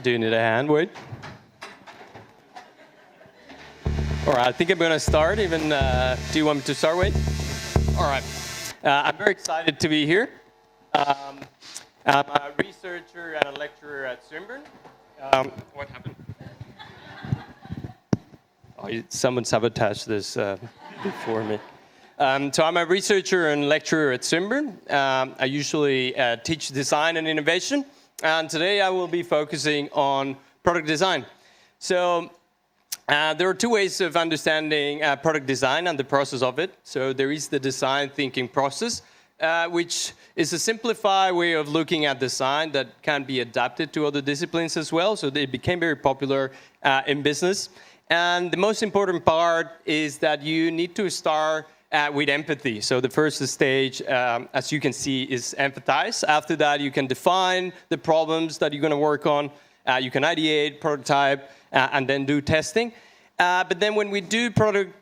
Do you need a hand? Wait. All right, I think I'm going to start. Even do you want me to start? Wait. All right. I'm very excited to be here. I'm a researcher and a lecturer at Swinburne. What happened? Oh, someone sabotaged this before me. So I'm a researcher and lecturer at Swinburne. I usually teach design and innovation. And today I will be focusing on product design. So there are two ways of understanding product design and the process of it. So there is the design thinking process, which is a simplified way of looking at design that can be adapted to other disciplines as well. So they became very popular in business. And the most important part is that you need to start with empathy. So the first stage, as you can see, is empathize. After that, you can define the problems that you're going to work on. You can ideate, prototype, and then do testing. But then when we do product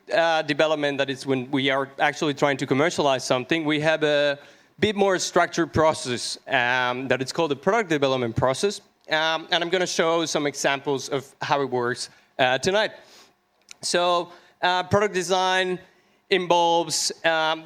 development, that is when we are actually trying to commercialize something, we have a bit more structured process that it's called the product development process. And I'm going to show some examples of how it works tonight. So product design involves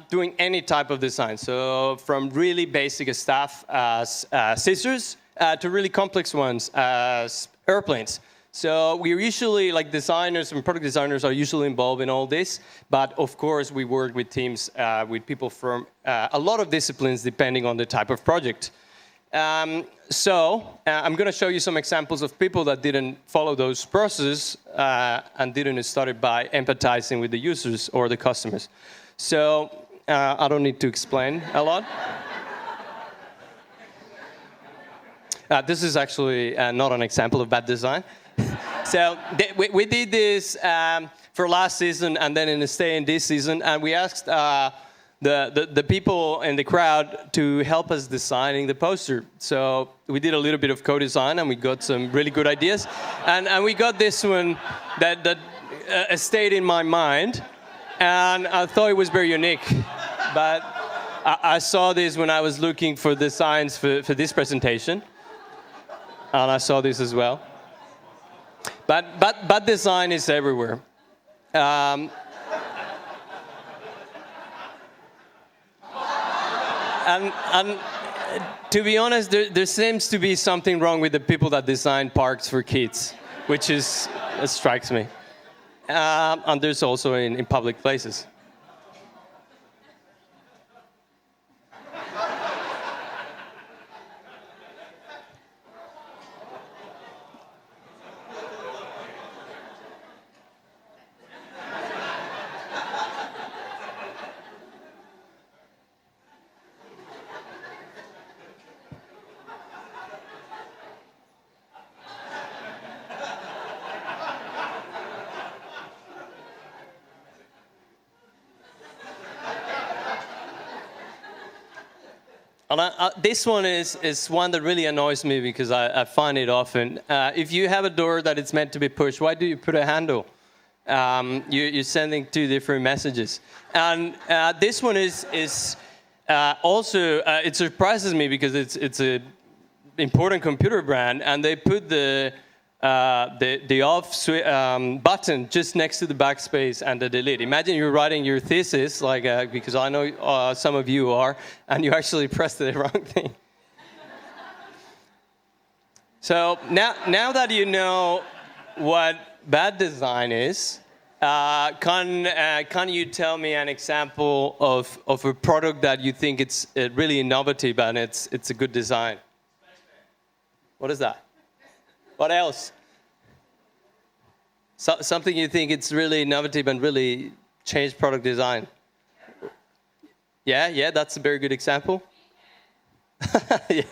doing any type of design. So from really basic stuff as scissors to really complex ones as airplanes. So we're usually, like designers and product designers are usually involved in all this. But of course, we work with teams, with people from a lot of disciplines depending on the type of project. So I'm going to show you some examples of people that didn't follow those processes and didn't start by empathizing with the users or the customers. So I don't need to explain a lot. This is actually not an example of bad design. So we did this for last season and then in this season, and we asked the people in the crowd to help us designing the poster. So we did a little bit of co-design and we got some really good ideas. And we got this one that stayed in my mind. And I thought it was very unique. But I saw this when I was looking for designs for this presentation. And I saw this as well. But design is everywhere. And to be honest, there seems to be something wrong with the people that design parks for kids, which strikes me. And there's also in public places. And this one is one that really annoys me because I find it often. If you have a door that it's meant to be pushed, why do you put a handle? You're sending two different messages. And this one is also, it surprises me because it's a important computer brand, and they put the off button just next to the backspace and the delete. Imagine you're writing your thesis, like because I know some of you are, and you actually pressed the wrong thing. So now that you know what bad design is, can you tell me an example of a product that you think it's really innovative and it's a good design? What is that? What else? Something you think it's really innovative and really changed product design? Yeah, that's a very good example. Yeah.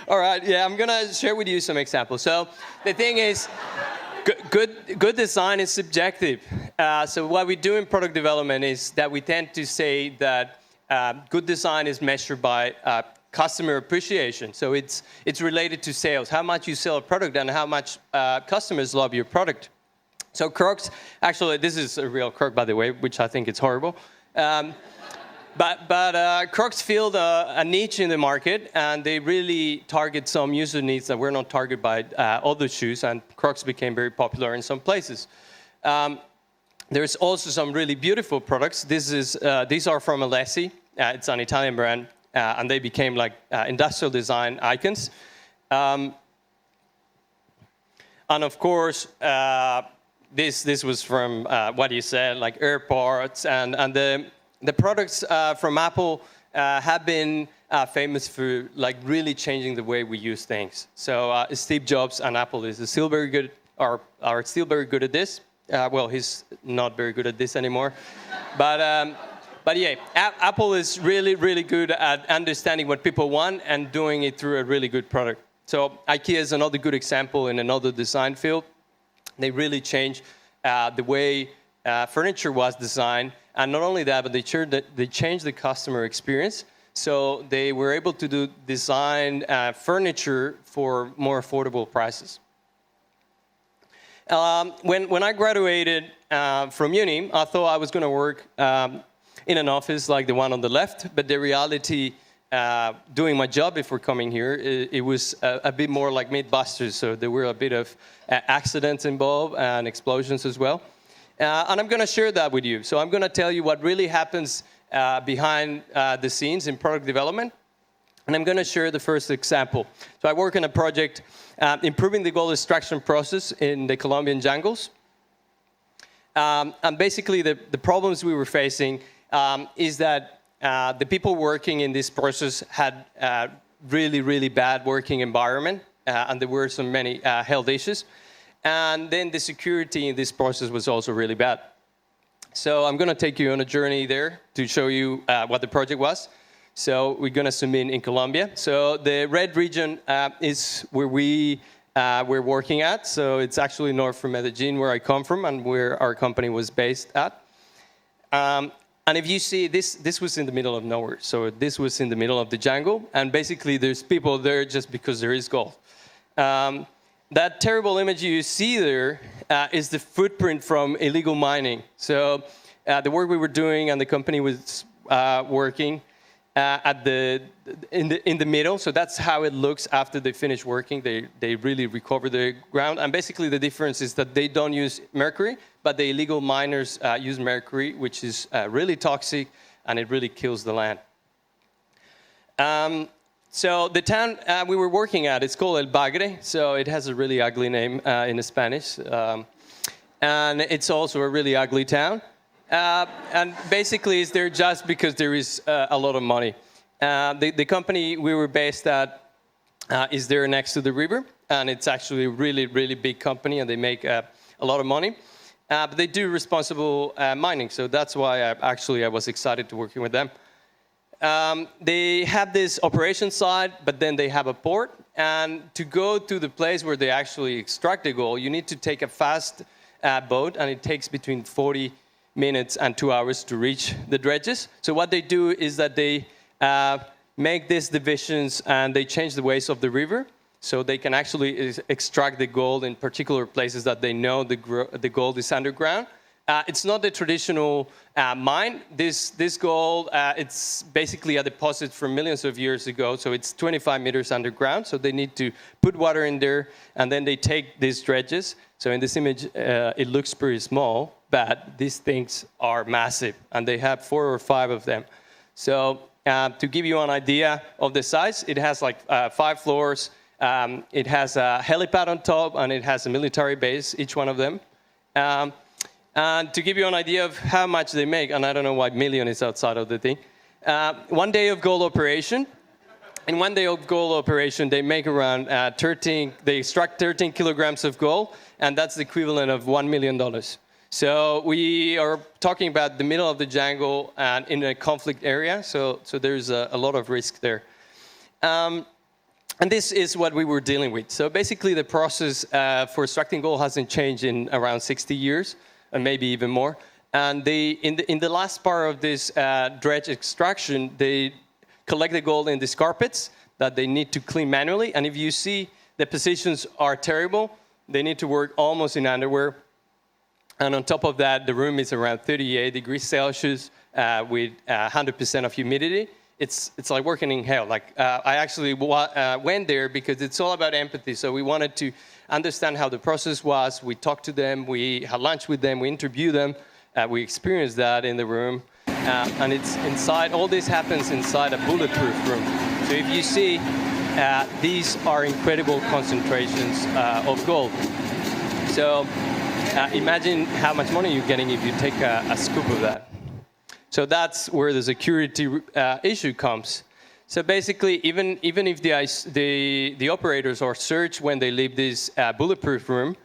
All right, yeah, I'm gonna share with you some examples. So the thing is, good design is subjective. So what we do in product development is that we tend to say that good design is measured by customer appreciation. So it's related to sales, how much you sell a product and how much customers love your product. So Crocs, actually this is a real Croc by the way, which I think is horrible. But Crocs filled a niche in the market, and they really target some user needs that were not targeted by other shoes, and Crocs became very popular in some places. There's also some really beautiful products. These are from Alessi. It's an Italian brand, and they became like industrial design icons. And of course, this was from what you said, like airports, and the products from Apple have been famous for like really changing the way we use things. So Steve Jobs and Apple are still very good at this. Well, he's not very good at this anymore, but yeah, Apple is really, really good at understanding what people want and doing it through a really good product. So IKEA is another good example in another design field. They really changed the way furniture was designed, and not only that, but they changed the customer experience. So they were able to design furniture for more affordable prices. When I graduated from uni, I thought I was going to work in an office like the one on the left, but the reality, doing my job before coming here, it was a bit more like Mythbusters, so there were a bit of accidents involved and explosions as well. And I'm going to share that with you. So I'm going to tell you what really happens behind the scenes in product development. And I'm going to share the first example. So I work on a project improving the gold extraction process in the Colombian jungles. And basically, the problems we were facing is that the people working in this process had really, really bad working environment, and there were so many health issues. And then the security in this process was also really bad. So I'm going to take you on a journey there to show you what the project was. So we're going to zoom in Colombia. So the red region is where we're working at. So it's actually north from Medellin, where I come from, and where our company was based at. And if you see, this was in the middle of nowhere. So this was in the middle of the jungle. And basically, there's people there just because there is gold. That terrible image you see there is the footprint from illegal mining. So the work we were doing and the company was working in the middle. So that's how it looks after they finish working. They really recover the ground. And basically the difference is that they don't use mercury, but the illegal miners use mercury, which is really toxic, and it really kills the land. So the town we were working at, it's called El Bagre. So it has a really ugly name in Spanish. And it's also a really ugly town. And basically, it's there just because there is a lot of money. The company we were based at is there next to the river, and it's actually a really, really big company, and they make a lot of money. But they do responsible mining, so that's why I was excited to working with them. They have this operation side, but then they have a port, and to go to the place where they actually extract the gold, you need to take a fast boat, and it takes between 40 minutes and 2 hours to reach the dredges. So what they do is that they make these divisions and they change the ways of the river so they can actually extract the gold in particular places that they know the gold is underground. It's not the traditional mine. This gold, it's basically a deposit from millions of years ago, so it's 25 meters underground, so they need to put water in there, and then they take these dredges. So in this image, it looks pretty small, but these things are massive, and they have 4 or 5 of them. So to give you an idea of the size, it has like 5 floors. It has a helipad on top, and it has a military base, each one of them. And to give you an idea of how much they make, and I don't know why million is outside of the thing, 1 day of gold operation. In 1 day of gold operation, they make around they extract 13 kilograms of gold, and that's the equivalent of $1 million. So we are talking about the middle of the jungle and in a conflict area, so there's a lot of risk there. And this is what we were dealing with. So basically the process for extracting gold hasn't changed in around 60 years, and maybe even more. And in the last part of this dredge extraction, they collect the gold in these carpets that they need to clean manually. And if you see the positions are terrible, they need to work almost in underwear. And on top of that, the room is around 38 degrees Celsius with 100% of humidity. It's like working in hell. Like I actually went there because it's all about empathy. So we wanted to understand how the process was. We talked to them. We had lunch with them. We interviewed them. We experienced that in the room. And it's inside. All this happens inside a bulletproof room. So if you see, these are incredible concentrations of gold. So imagine how much money you're getting if you take a scoop of that. So that's where the security issue comes. So basically, even if the operators are searched when they leave this bulletproof room,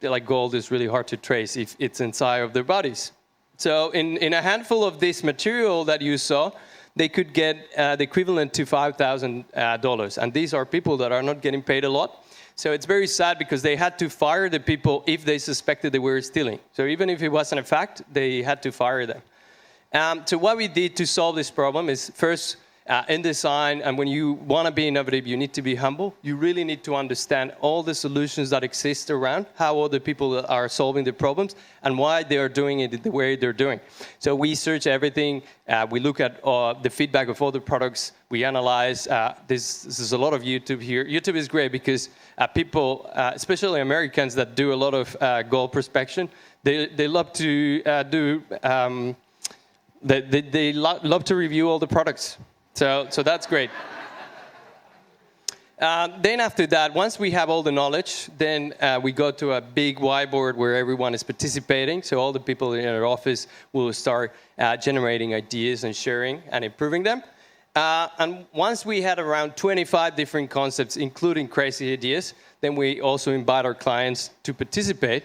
like gold is really hard to trace if it's inside of their bodies. So in a handful of this material that you saw, they could get the equivalent to $5,000. And these are people that are not getting paid a lot. So it's very sad because they had to fire the people if they suspected they were stealing. So even if it wasn't a fact, they had to fire them. So what we did to solve this problem is first, in design, and when you want to be innovative, you need to be humble. You really need to understand all the solutions that exist around, how other people are solving the problems, and why they are doing it the way they're doing. So we search everything. We look at the feedback of other products. We analyze. This is a lot of YouTube here. YouTube is great because people, especially Americans that do a lot of gold prospection, they love to they love to review all the products. So that's great. Then after that, once we have all the knowledge, then we go to a big whiteboard where everyone is participating. So all the people in our office will start generating ideas and sharing and improving them. And once we had around 25 different concepts, including crazy ideas, then we also invite our clients to participate.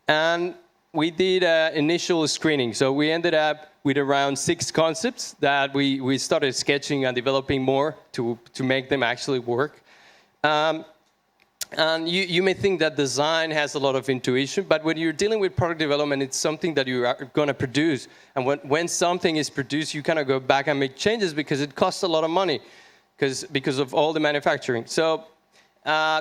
And we did initial screening. So we ended up with around 6 concepts that we started sketching and developing more to make them actually work. And you may think that design has a lot of intuition, but when you're dealing with product development, it's something that you are going to produce. And when something is produced, you kind of go back and make changes because it costs a lot of money because of all the manufacturing. So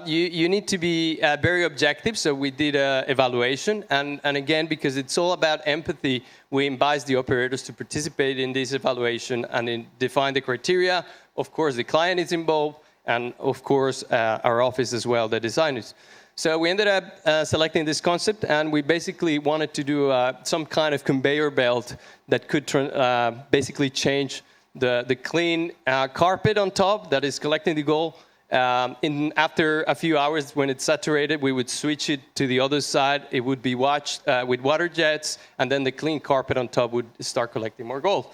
you need to be very objective. So we did an evaluation. And again, because it's all about empathy, we invite the operators to participate in this evaluation and define the criteria. Of course, the client is involved. And of course, our office as well, the designers. So we ended up selecting this concept, and we basically wanted to do some kind of conveyor belt that could basically change the clean carpet on top that is collecting the gold. After a few hours, when it's saturated, we would switch it to the other side. It would be washed with water jets, and then the clean carpet on top would start collecting more gold.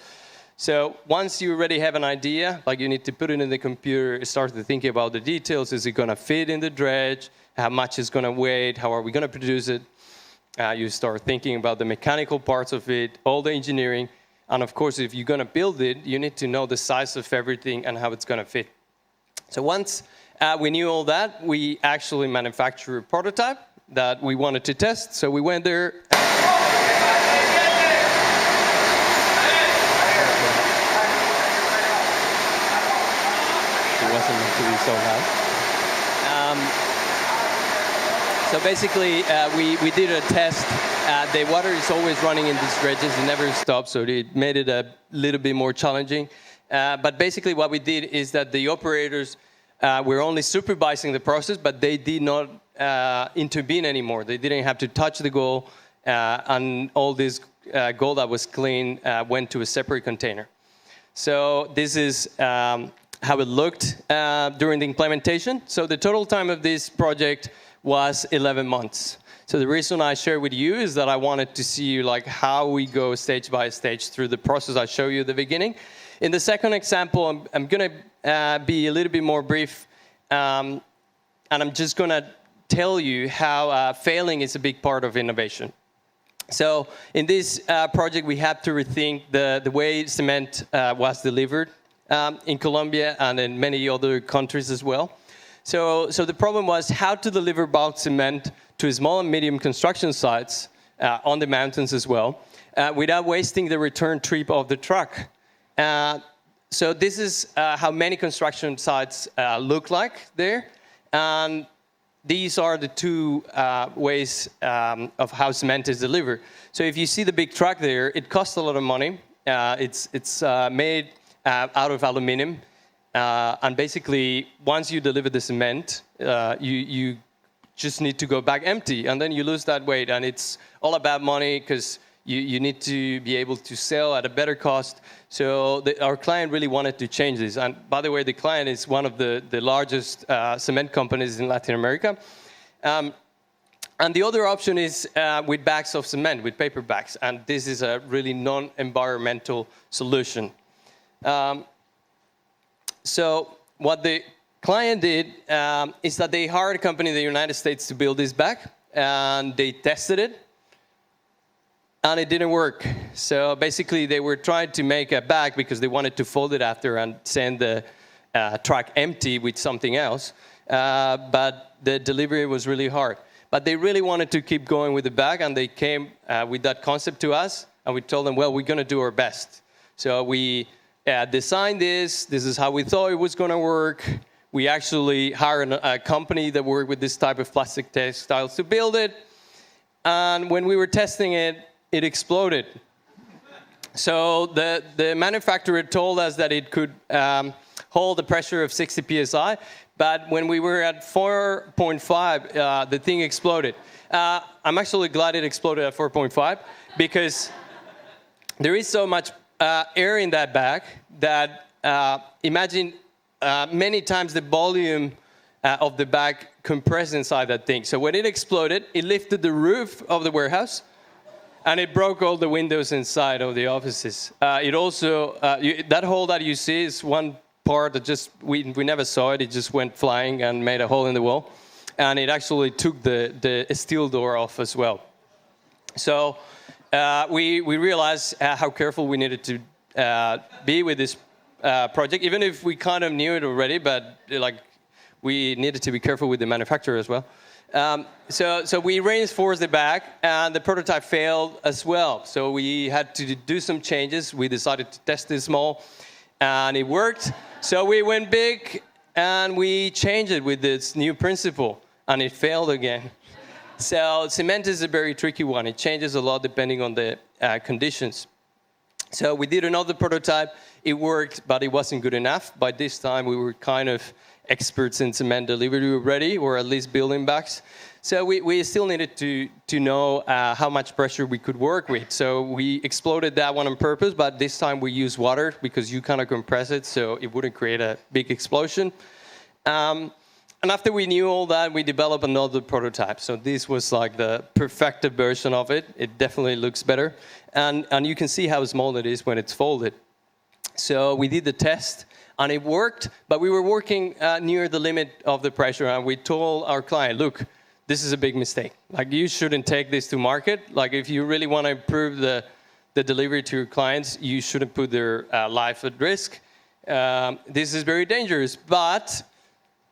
So once you already have an idea, like you need to put it in the computer, start to think about the details. Is it going to fit in the dredge? How much is going to weigh? How are we going to produce it? You start thinking about the mechanical parts of it, all the engineering. And of course, if you're going to build it, you need to know the size of everything and how it's going to fit. So once we knew all that, we actually manufactured a prototype that we wanted to test. So we went there. It wasn't meant to be so loud. So basically, we did a test. The water is always running in these dredges. It never stops, so it made it a little bit more challenging. But basically what we did is that the operators were only supervising the process, but they did not intervene anymore. They didn't have to touch the gold, and all this gold that was clean went to a separate container. So this is how it looked during the implementation. So the total time of this project was 11 months. So the reason I share with you is that I wanted to see you like how we go stage by stage through the process I showed you at the beginning. In the second example, I'm going to be a little bit more brief, and I'm just going to tell you how failing is a big part of innovation. So in this project, we had to rethink the way cement was delivered in Colombia and in many other countries as well. So the problem was how to deliver bulk cement to small and medium construction sites on the mountains as well, without wasting the return trip of the truck. So this is how many construction sites look like there. And these are the two ways of how cement is delivered. So if you see the big truck there, it costs a lot of money. It's made out of aluminum. And basically, once you deliver the cement, you just need to go back empty, and then you lose that weight. And it's all about money because you need to be able to sell at a better cost. So our client really wanted to change this. And by the way, the client is one of the largest cement companies in Latin America. And the other option is with bags of cement, with paper bags. And this is a really non-environmental solution. So what the client did is that they hired a company in the United States to build this bag, and they tested it, and it didn't work. So basically, they were trying to make a bag because they wanted to fold it after and send the truck empty with something else, but the delivery was really hard. But they really wanted to keep going with the bag, and they came with that concept to us, and we told them, well, we're going to do our best. So we designed this. This is how we thought it was going to work. We actually hired a company that worked with this type of plastic textiles to build it. And when we were testing it, it exploded. So the manufacturer told us that it could hold a pressure of 60 psi. But when we were at 4.5, the thing exploded. I'm actually glad it exploded at 4.5 because there is so much air in that bag that imagine many times the volume of the bag compressed inside that thing. So when it exploded, it lifted the roof of the warehouse, and it broke all the windows inside of the offices. It also, that hole that you see is one part that just, we never saw it. It just went flying and made a hole in the wall. And it actually took the steel door off as well. So we realized how careful we needed to be with this project, even if we kind of knew it already, but we needed to be careful with the manufacturer as well. So we reinforced the bag, and the prototype failed as well. So we had to do some changes. We decided to test this small, and it worked. So we went big, and we changed it with this new principle, and it failed again. So cement is a very tricky one. It changes a lot depending on the conditions. So we did another prototype. It worked, but it wasn't good enough. By this time, we were kind of experts in cement delivery already, or at least building bags. So we still needed to know how much pressure we could work with. So we exploded that one on purpose, but this time we used water because you kind of compress it so it wouldn't create a big explosion. And after we knew all that, we developed another prototype. So this was like the perfected version of it. It definitely looks better. And you can see how small it is when it's folded. So we did the test, and it worked, but we were working near the limit of the pressure, and we told our client, look, this is a big mistake. Like, you shouldn't take this to market. Like, if you really want to improve the delivery to your clients, you shouldn't put their life at risk. This is very dangerous, but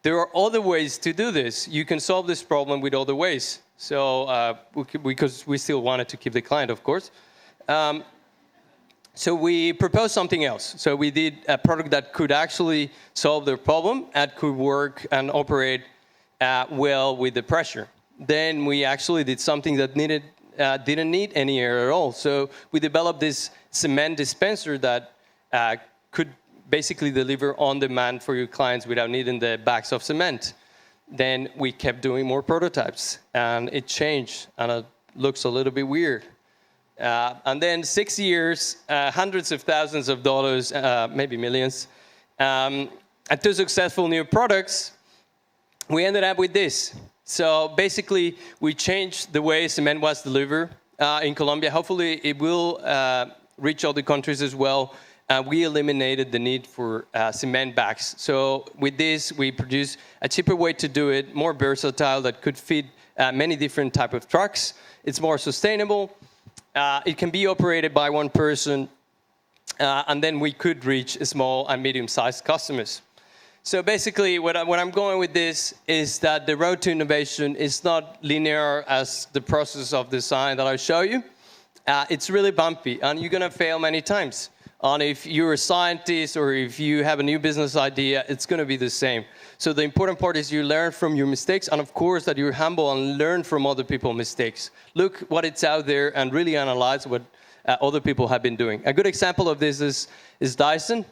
there are other ways to do this. You can solve this problem with other ways. So, because we still wanted to keep the client, of course. So we proposed something else. So we did a product that could actually solve their problem and could work and operate well with the pressure. Then we actually did something that didn't need any air at all. So we developed this cement dispenser that could basically deliver on demand for your clients without needing the bags of cement. Then we kept doing more prototypes, and it changed, and it looks a little bit weird. And then 6 years, hundreds of thousands of dollars, maybe millions, and 2 successful new products, we ended up with this. So basically, we changed the way cement was delivered in Colombia. Hopefully, it will reach other countries as well. We eliminated the need for cement bags. So with this, we produced a cheaper way to do it, more versatile, that could fit many different types of trucks. It's more sustainable. It can be operated by one person, and then we could reach small and medium-sized customers. So basically, what I'm going with this is that the road to innovation is not linear as the process of design that I'll show you. It's really bumpy, and you're going to fail many times. And if you're a scientist or if you have a new business idea, it's going to be the same. So the important part is you learn from your mistakes, and of course that you're humble and learn from other people's mistakes. Look what it's out there and really analyze what other people have been doing. A good example of this is Dyson.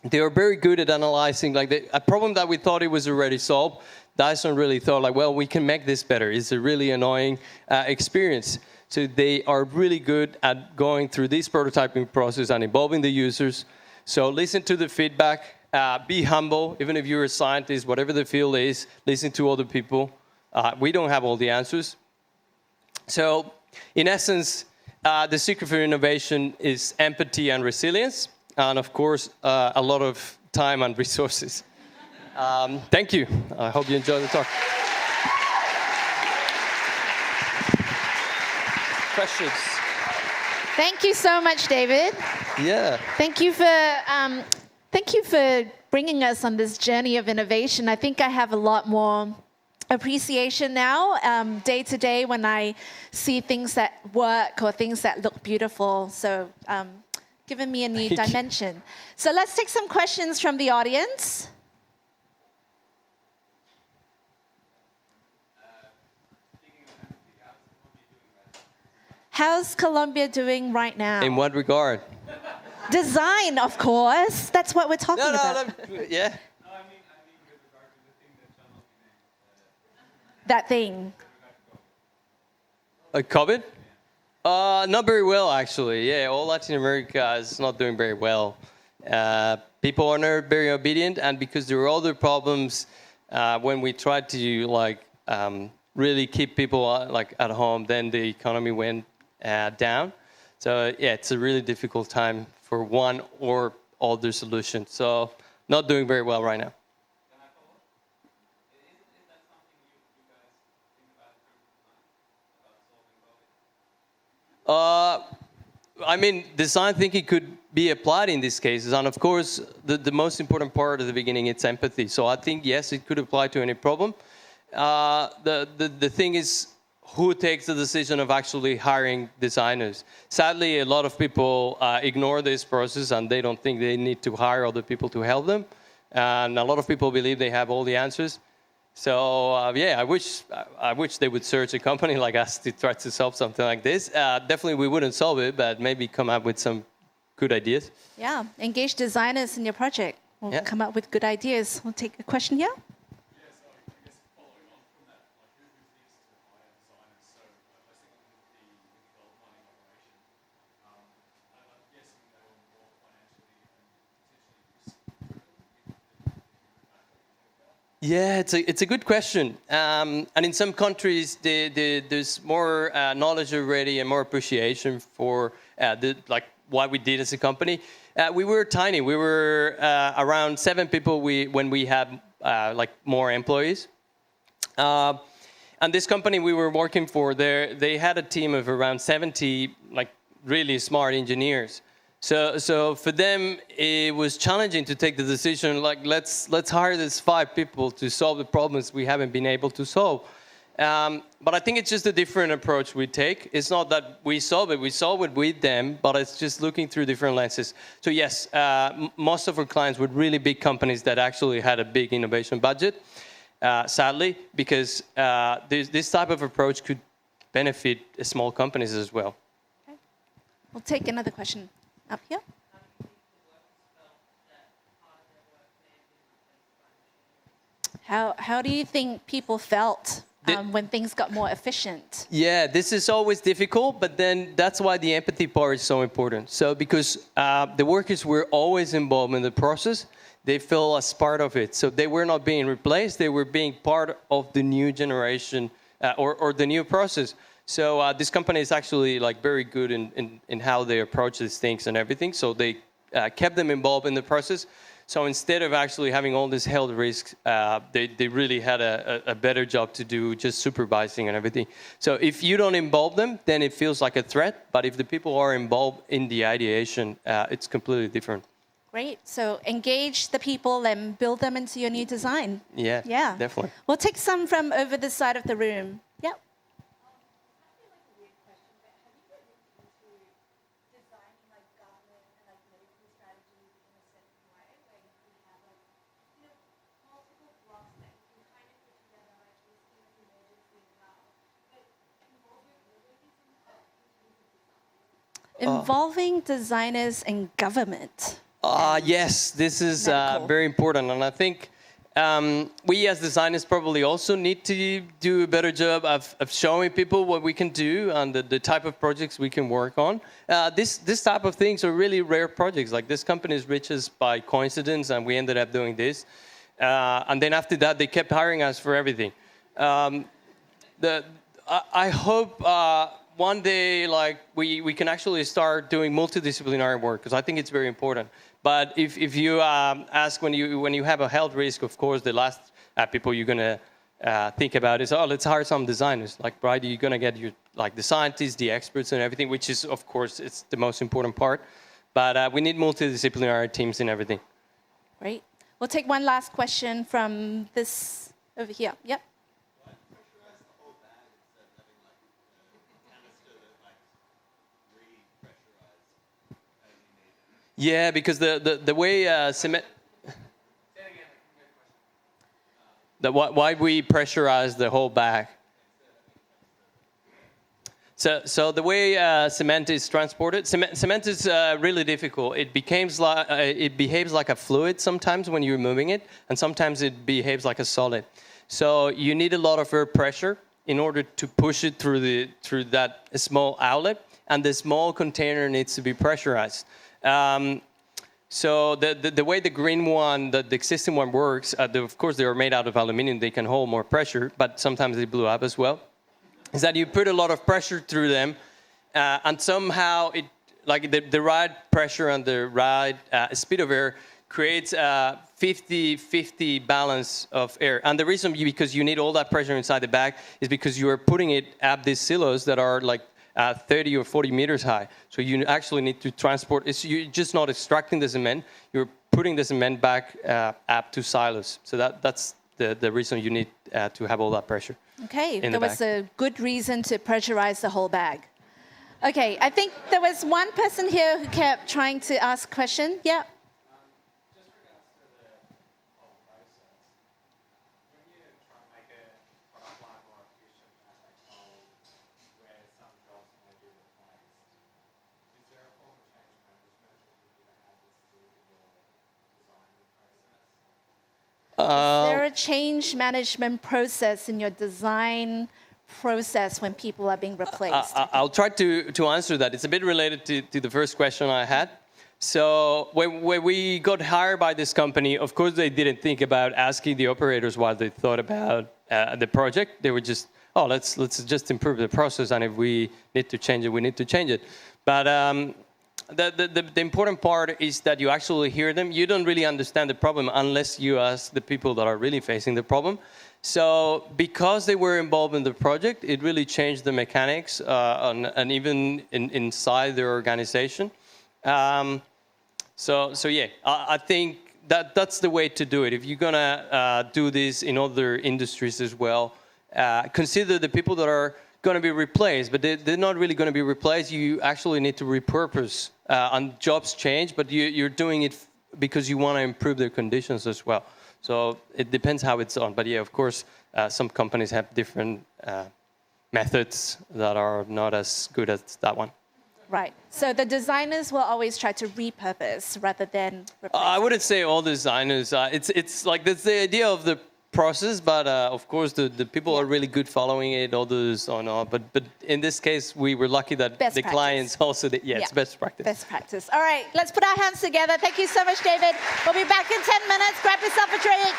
They are very good at analyzing a problem that we thought it was already solved. Dyson really thought well, we can make this better. It's a really annoying experience. So they are really good at going through this prototyping process and involving the users. So listen to the feedback, be humble, even if you're a scientist, whatever the field is, listen to other people. We don't have all the answers. So in essence, the secret for innovation is empathy and resilience, and of course, a lot of time and resources. Thank you. I hope you enjoyed the talk. Questions? Thank you so much, David. Yeah. Thank you for bringing us on this journey of innovation. I think I have a lot more appreciation now, day to day, when I see things that work or things that look beautiful. So, giving me a new dimension. So let's take some questions from the audience. How's Colombia doing right now? In what regard? Design, of course. That's what we're talking about. Yeah. No, I mean with regard to the thing that John named. That thing. COVID? Not very well, actually. Yeah, all Latin America is not doing very well. People are not very obedient, and because there are other problems, when we tried to really keep people at home, then the economy went down. So yeah, it's a really difficult time for one or other solution. So not doing very well right now. Can I follow up? Is that something you guys think about solving COVID? I mean, design thinking could be applied in these cases, and of course, the most important part at the beginning is empathy. So I think yes, it could apply to any problem. The thing is, who takes the decision of actually hiring designers? Sadly, a lot of people ignore this process and they don't think they need to hire other people to help them. And a lot of people believe they have all the answers. So yeah, I wish they would search a company like us to try to solve something like this. Definitely we wouldn't solve it, but maybe come up with some good ideas. Yeah, engage designers in your project. We'll come up with good ideas. We'll take a question here. Yeah, it's a good question. And in some countries, there's more knowledge already and more appreciation for what we did as a company. We were tiny. We were around 7 people when we had more employees. And this company we were working for, they had a team of around 70 really smart engineers. So for them, it was challenging to take the decision, let's hire these 5 people to solve the problems we haven't been able to solve. But I think it's just a different approach we take. It's not that we solve it with them, but it's just looking through different lenses. So yes, most of our clients were really big companies that actually had a big innovation budget, sadly, because this type of approach could benefit small companies as well. Okay. We'll take another question. Up here. How do you think people felt when things got more efficient? Yeah, this is always difficult, but then that's why the empathy part is so important. So because the workers were always involved in the process, they feel as part of it. So they were not being replaced, they were being part of the new generation or the new process. So this company is actually very good in how they approach these things and everything. So they kept them involved in the process. So instead of actually having all these health risks, they really had a better job to do, just supervising and everything. So if you don't involve them, then it feels like a threat. But if the people are involved in the ideation, it's completely different. Great. So engage the people and build them into your new design. Yeah, definitely. We'll take some from over this side of the room. Yeah. Involving designers and government. Yes, this is Medical. very important. And I think we as designers probably also need to do a better job of showing people what we can do and the type of projects we can work on. This type of things are really rare projects. Like this company is riches by coincidence, and we ended up doing this. And then after that, they kept hiring us for everything. I hope one day, like we can actually start doing multidisciplinary work, because I think it's very important. But if you ask when you have a health risk, of course, the last people you're gonna think about is, oh, let's hire some designers. Like, right, you're gonna get your the scientists, the experts, and everything, which is, of course, it's the most important part. But we need multidisciplinary teams in everything. Great. We'll take one last question from this over here. Yep. Yeah, because the way cement. Why we pressurize the whole bag. So the way cement is transported, cement is really difficult. It behaves like a fluid sometimes when you're moving it, and sometimes it behaves like a solid. So you need a lot of air pressure in order to push it through that small outlet, and the small container needs to be pressurized. So the way the green one, the existing one works, of course they are made out of aluminum, they can hold more pressure, but sometimes they blew up as well, is that you put a lot of pressure through them, and somehow the right pressure and the right speed of air creates a 50-50 balance of air. And the reason because you need all that pressure inside the bag is because you are putting it up these silos that are 30 or 40 meters high. So you actually need to transport. You're just not extracting the cement. You're putting the cement back up to silos. So that's the reason you need to have all that pressure. Okay, there was a good reason to pressurize the whole bag. Okay, I think there was one person here who kept trying to ask a question. Yeah. Just regards to the whole process, when you try to make a product line more efficient as a whole, where some jobs may be replaced, is there a form of change management that you can add this to your design process? Is there a change management process in your design process when people are being replaced? I'll try to answer that. It's a bit related to the first question I had. So when we got hired by this company, of course they didn't think about asking the operators what they thought about the project. They were just, oh, let's just improve the process, and if we need to change it, we need to change it. But the important part is that you actually hear them. You don't really understand the problem unless you ask the people that are really facing the problem. So because they were involved in the project, it really changed the mechanics and even inside their organization. So yeah, I think that's the way to do it. If you're gonna do this in other industries as well, consider the people that are going to be replaced, but they're not really going to be replaced. You actually need to repurpose, and jobs change, but you're doing it because you want to improve their conditions as well. So it depends how it's done. But yeah, of course, some companies have different methods that are not as good as that one. Right. So the designers will always try to repurpose rather than replace. I wouldn't say all designers. It's like that's the idea of the process, but of course the people are really good following it. Others are not. But in this case, we were lucky that the clients also did. Yeah, it's best practice. Best practice. All right, let's put our hands together. Thank you so much, David. We'll be back in 10 minutes. Grab yourself a drink.